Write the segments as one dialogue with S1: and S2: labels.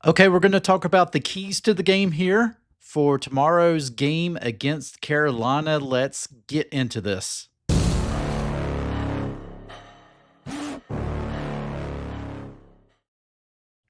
S1: Okay, we're going to talk about the keys to the game here for tomorrow's game against Carolina. Let's get into this.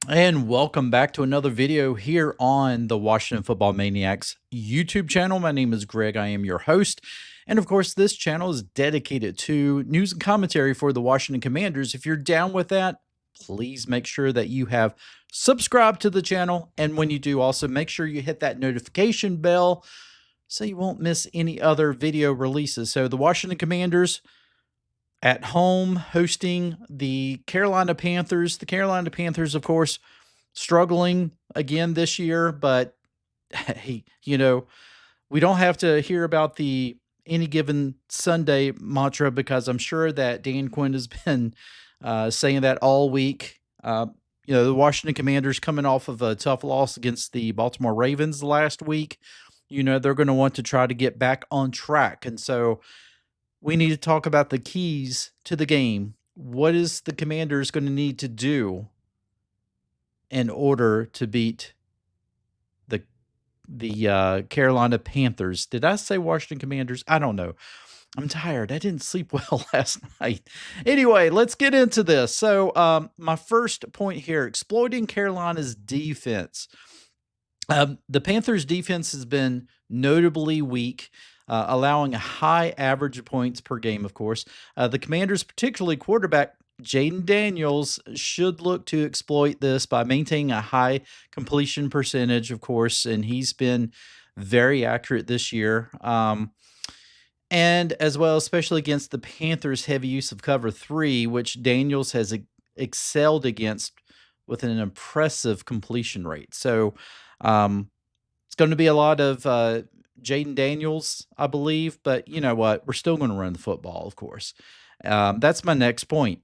S1: And welcome back to another video here on the Washington Football Maniacs YouTube channel. My name is Greg. I am your host. And of course, this channel is dedicated to news and commentary for the Washington Commanders. If you're down with that, please make sure that you have subscribed to the channel. And when you do, also make sure you hit that notification bell so you won't miss any other video releases. So the Washington Commanders at home hosting the Carolina Panthers. The Carolina Panthers, of course, struggling again this year, but hey, we don't have to hear about the any given Sunday mantra because I'm sure that Dan Quinn has been saying that all week. The Washington Commanders coming off of a tough loss against the Baltimore Ravens last week. They're going to want to try to get back on track. And so we need to talk about the keys to the game. What is the Commanders going to need to do in order to beat the Carolina Panthers? Did I say Washington Commanders? I don't know. I'm tired. I didn't sleep well last night. Anyway, let's get into this. So, my first point here: exploiting Carolina's defense. The Panthers' defense has been notably weak, allowing a high average of points per game, of course. The Commanders, particularly quarterback Jaden Daniels, should look to exploit this by maintaining a high completion percentage, of course, and he's been very accurate this year. And as well, especially against the Panthers' heavy use of cover three, which Daniels has excelled against with an impressive completion rate. So, it's going to be a lot of Jaden Daniels, I believe, but you know what? We're still going to run the football, of course. That's my next point.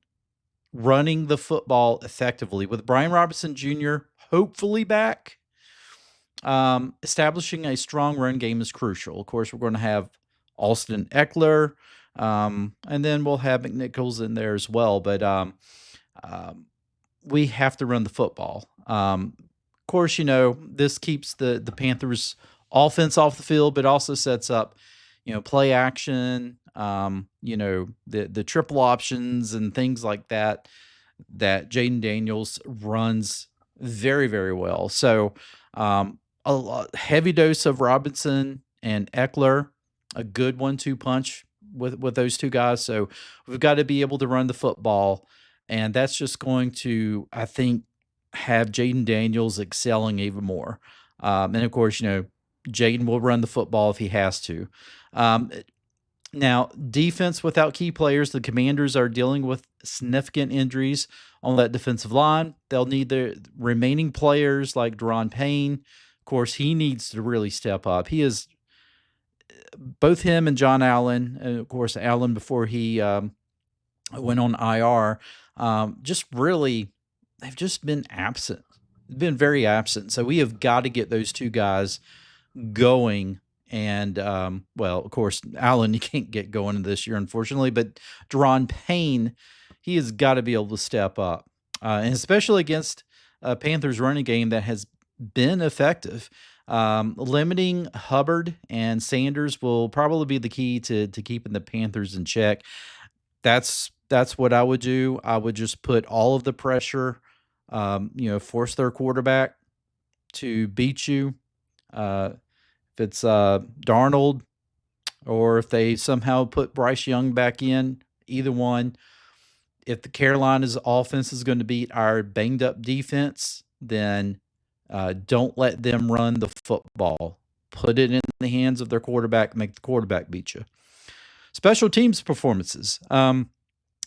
S1: Running the football effectively. With Brian Robinson Jr. hopefully back, establishing a strong run game is crucial. Of course, we're going to have Austin Eckler, and then we'll have McNichols in there as well. But we have to run the football. Of course, this keeps the Panthers' offense off the field, but also sets up, play action, the triple options and things like that Jaden Daniels runs very, very well. So heavy dose of Robinson and Eckler, a good 1-2 punch with those two guys. So we've got to be able to run the football, and that's just going to, I think, have Jaden Daniels excelling even more. And of course, Jaden will run the football if he has to. Now, defense without key players, the Commanders are dealing with significant injuries on that defensive line. They'll need the remaining players like Deron Payne. Of course, he needs to really step up. He is both him and John Allen, and of course, Allen before he went on IR, they've just been absent. They've been very absent. So we have got to get those two guys going. And, of course, Allen, you can't get going this year, unfortunately. But Deron Payne, he has got to be able to step up. And especially against Panthers running game that has been effective. Limiting Hubbard and Sanders will probably be the key to keeping the Panthers in check. That's what I would do. I would just put all of the pressure, force their quarterback to beat you. If it's Darnold, or if they somehow put Bryce Young back in, either one. If the Carolina's offense is going to beat our banged up defense, then don't let them run the football. Put it in the hands of their quarterback, make the quarterback beat you. Special teams performances.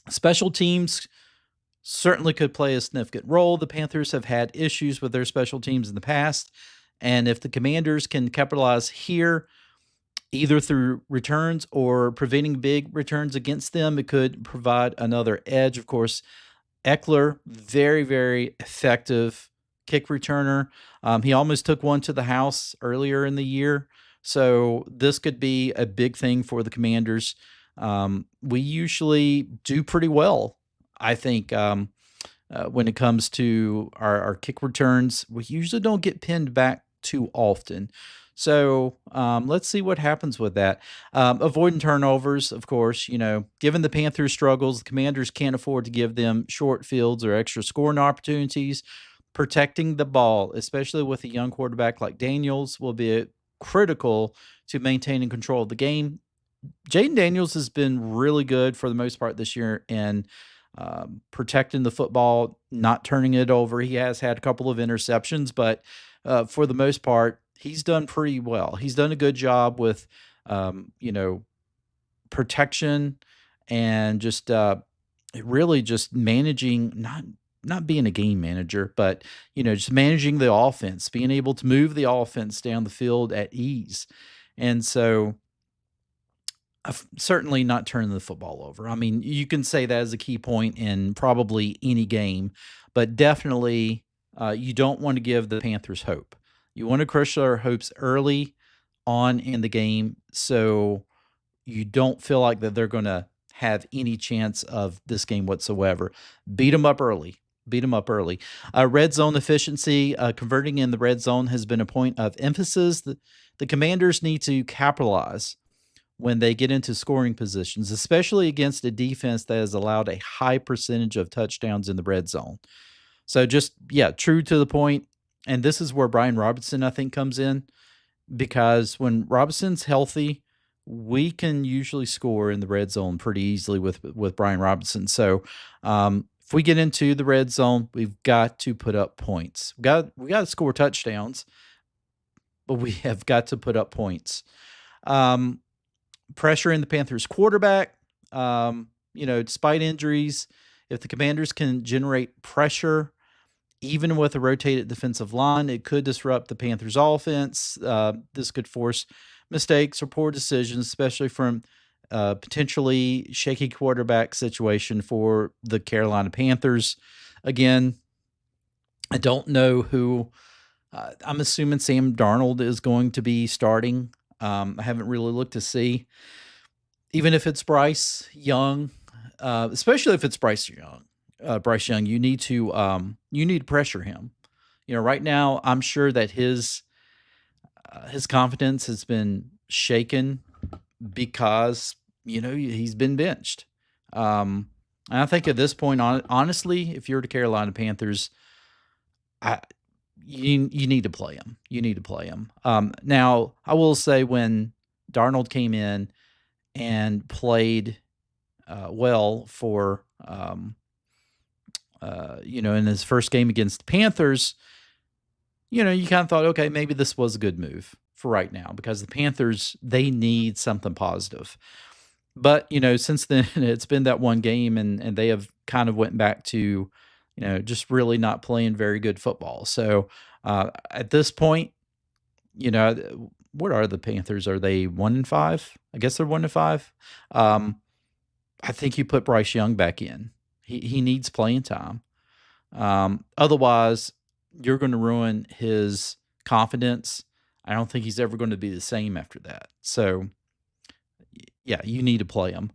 S1: Special teams certainly could play a significant role. The Panthers have had issues with their special teams in the past, and if the Commanders can capitalize here, either through returns or preventing big returns against them, it could provide another edge. Of course, Eckler, very, very effective kick returner. He almost took one to the house earlier in the year. So this could be a big thing for the Commanders. We usually do pretty well, I think, when it comes to our kick returns. We usually don't get pinned back too often. So let's see what happens with that. Avoiding turnovers, of course, given the Panthers' struggles, the Commanders can't afford to give them short fields or extra scoring opportunities. Protecting the ball, especially with a young quarterback like Daniels, will be critical to maintaining control of the game. Jaden Daniels has been really good for the most part this year in protecting the football, not turning it over. He has had a couple of interceptions, but for the most part, he's done pretty well. He's done a good job with, you know, protection and just really just managing, not being a game manager, but just managing the offense, being able to move the offense down the field at ease. And so certainly not turning the football over. I mean, you can say that as a key point in probably any game, but definitely you don't want to give the Panthers hope. You want to crush their hopes early on in the game, so you don't feel like that they're going to have any chance of this game whatsoever. Beat them up early. Beat them up early. Red zone efficiency, converting in the red zone has been a point of emphasis. The Commanders need to capitalize when they get into scoring positions, especially against a defense that has allowed a high percentage of touchdowns in the red zone. So just, yeah, true to the point. And this is where Brian Robinson, I think, comes in, because when Robinson's healthy, we can usually score in the red zone pretty easily with Brian Robinson. So if we get into the red zone, we've got to put up points. We got to score touchdowns, but we have got to put up points. Pressure in the Panthers quarterback. Despite injuries, if the Commanders can generate pressure, even with a rotated defensive line, it could disrupt the Panthers' offense. This could force mistakes or poor decisions, especially from potentially shaky quarterback situation for the Carolina Panthers. Again, I don't know who. I'm assuming Sam Darnold is going to be starting. I haven't really looked to see. Even if it's Bryce Young, especially if it's Bryce Young, you need to pressure him. Right now, I'm sure that his confidence has been shaken because he's been benched. And I think at this point, honestly, if you're the Carolina Panthers, you need to play him. You need to play him. Now, I will say when Darnold came in and played well for in his first game against the Panthers, you kind of thought, okay, maybe this was a good move for right now, because the Panthers, they need something positive. But since then, it's been that one game, and they have kind of went back to just really not playing very good football. So at this point, what are the Panthers? Are they 1-5? I guess they're 1-5. I think you put Bryce Young back in. He needs playing time. Otherwise, you're going to ruin his confidence. I don't think he's ever going to be the same after that. So, yeah, you need to play him.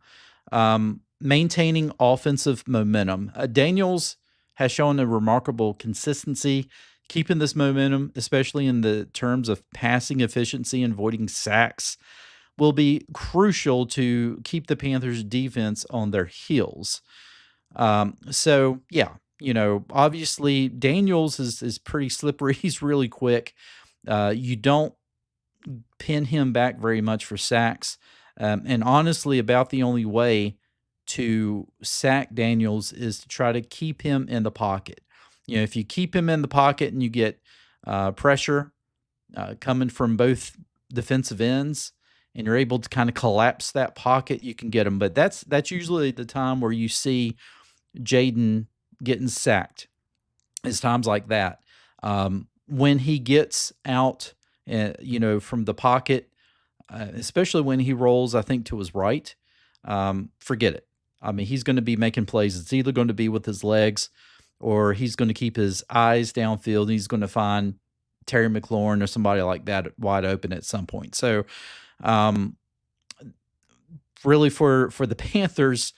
S1: Maintaining offensive momentum. Daniels has shown a remarkable consistency, keeping this momentum, especially in the terms of passing efficiency and avoiding sacks, will be crucial to keep the Panthers' defense on their heels. Obviously Daniels is pretty slippery. He's really quick. You don't pin him back very much for sacks. And honestly, about the only way to sack Daniels is to try to keep him in the pocket. If you keep him in the pocket and you get pressure coming from both defensive ends, and you're able to kind of collapse that pocket, you can get him. But that's usually the time where you see Jaden getting sacked. It's times like that. When he gets out, from the pocket, especially when he rolls, I think, to his right, forget it. I mean, he's going to be making plays. It's either going to be with his legs, or he's going to keep his eyes downfield, and he's going to find Terry McLaurin or somebody like that wide open at some point. So, really, for the Panthers,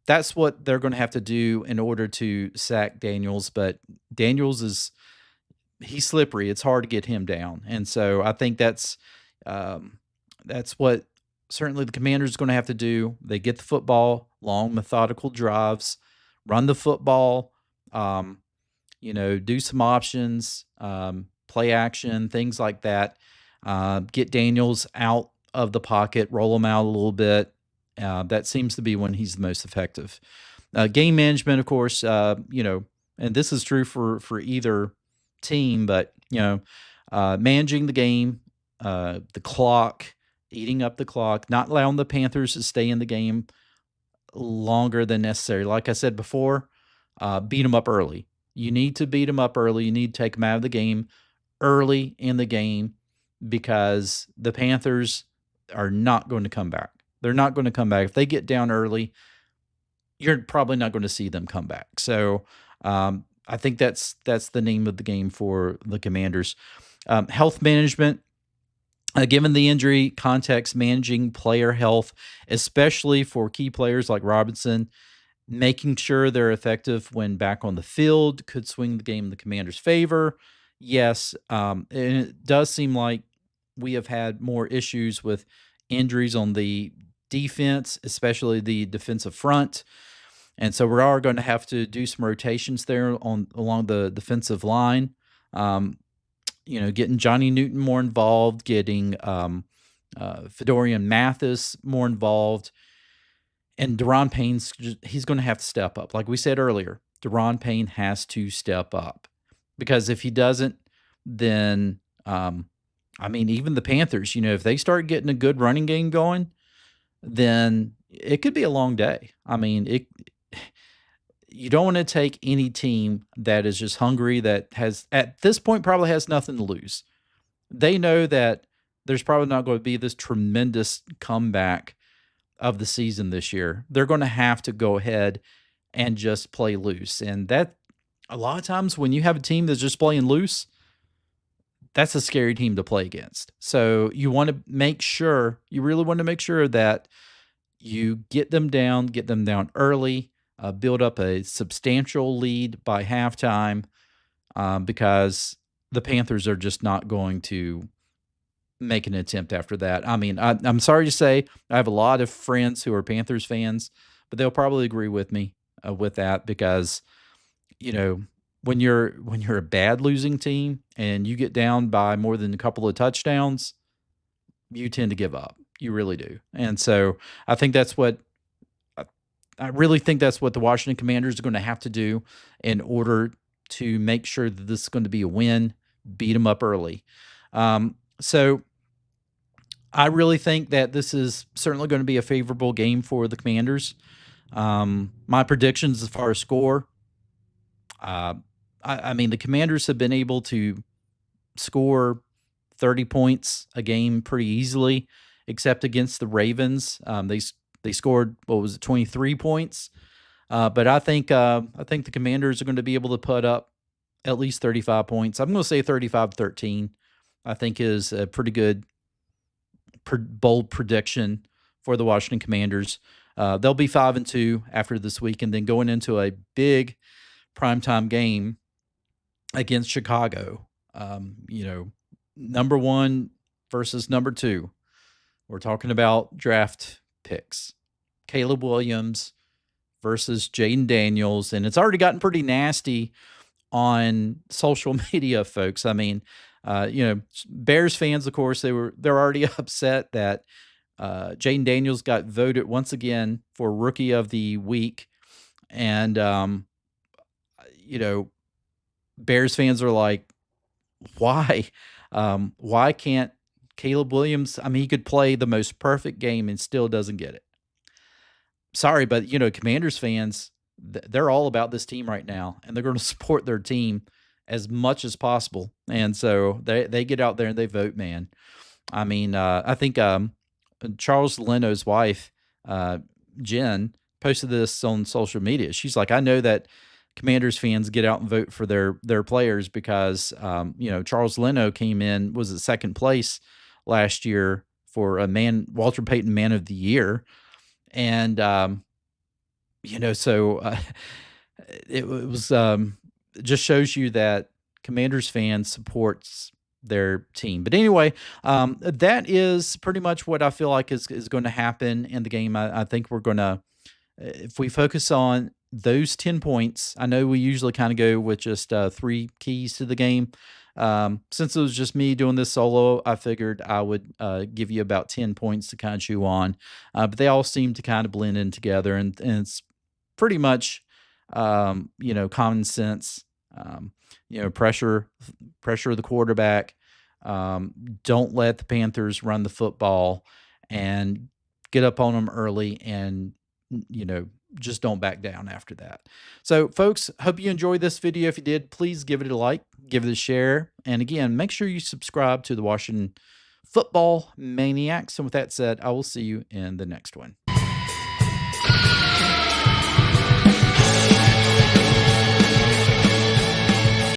S1: that's what they're going to have to do in order to sack Daniels. But Daniels he's slippery. It's hard to get him down, and so I think um, that's what certainly the Commanders is going to have to do. They get the football, long methodical drives, run the football, um, do some options, play action, things like that. Get Daniels out of the pocket, roll him out a little bit. That seems to be when he's the most effective. Game management, of course, and this is true for either team, but managing the game, the clock, eating up the clock, not allowing the Panthers to stay in the game longer than necessary. Like I said before, beat them up early. You need to beat them up early. You need to take them out of the game early in the game because the Panthers are not going to come back. They're not going to come back. If they get down early, you're probably not going to see them come back. So I think that's the name of the game for the Commanders. Health management, given the injury context, managing player health, especially for key players like Robinson, making sure they're effective when back on the field could swing the game in the Commanders' favor. Yes, and it does seem like we have had more issues with injuries on the defense, especially the defensive front. And so we are going to have to do some rotations there along the defensive line. Getting Johnny Newton more involved, getting Fedorian Mathis more involved, and Deron he's going to have to step up. Like we said earlier, Deron Payne has to step up because if he doesn't, then even the Panthers, if they start getting a good running game going, then it could be a long day. You don't want to take any team that is just hungry, that has, at this point, probably has nothing to lose. They know that there's probably not going to be this tremendous comeback of the season this year. They're going to have to go ahead and just play loose. And that, a lot of times when you have a team that's just playing loose, that's a scary team to play against. So you really want to make sure that you get them down early, build up a substantial lead by halftime, because the Panthers are just not going to make an attempt after that. I'm sorry to say, I have a lot of friends who are Panthers fans, but they'll probably agree with me with that because, when you're a bad losing team and you get down by more than a couple of touchdowns, you tend to give up. You really do. And so I really think that's what the Washington Commanders are going to have to do in order to make sure that this is going to be a win, beat them up early. So I really think that this is certainly going to be a favorable game for the Commanders. My predictions as far as score, the Commanders have been able to score 30 points a game pretty easily, except against the Ravens. They scored, 23 points. But I think the Commanders are going to be able to put up at least 35 points. I'm going to say 35-13. I think is a pretty good, bold prediction for the Washington Commanders. They'll be 5-2 after this week, and then going into a big primetime game against Chicago. Number 1 versus number 2. We're talking about draft picks. Caleb Williams versus Jaden Daniels, and it's already gotten pretty nasty on social media, folks. Bears fans, of course, they're already upset that Jaden Daniels got voted once again for Rookie of the Week, and Bears fans are like, why? Why can't Caleb Williams? He could play the most perfect game and still doesn't get it. Sorry, but Commanders fans, they're all about this team right now, and they're going to support their team as much as possible. And so they get out there and they vote, man. I think Charles Leno's wife, Jen, posted this on social media. She's like, I know that Commanders fans get out and vote for their players because Charles Leno was at second place last year for Walter Payton Man of the Year, and So it was just shows you that Commanders fans supports their team. But anyway, that is pretty much what I feel like is going to happen in the game. I think we're going to, if we focus on those 10 points, I know we usually kind of go with just three keys to the game. Since it was just me doing this solo, I figured I would give you about 10 points to kind of chew on. But they all seem to kind of blend in together, and it's pretty much, common sense. Pressure the quarterback. Don't let the Panthers run the football, and get up on them early, and you know just don't back down after that. So, folks, hope you enjoyed this video. If you did, please give it a like, give it a share, and again, make sure you subscribe to the Washington Football Maniacs. And with that said, I will see you in the next one.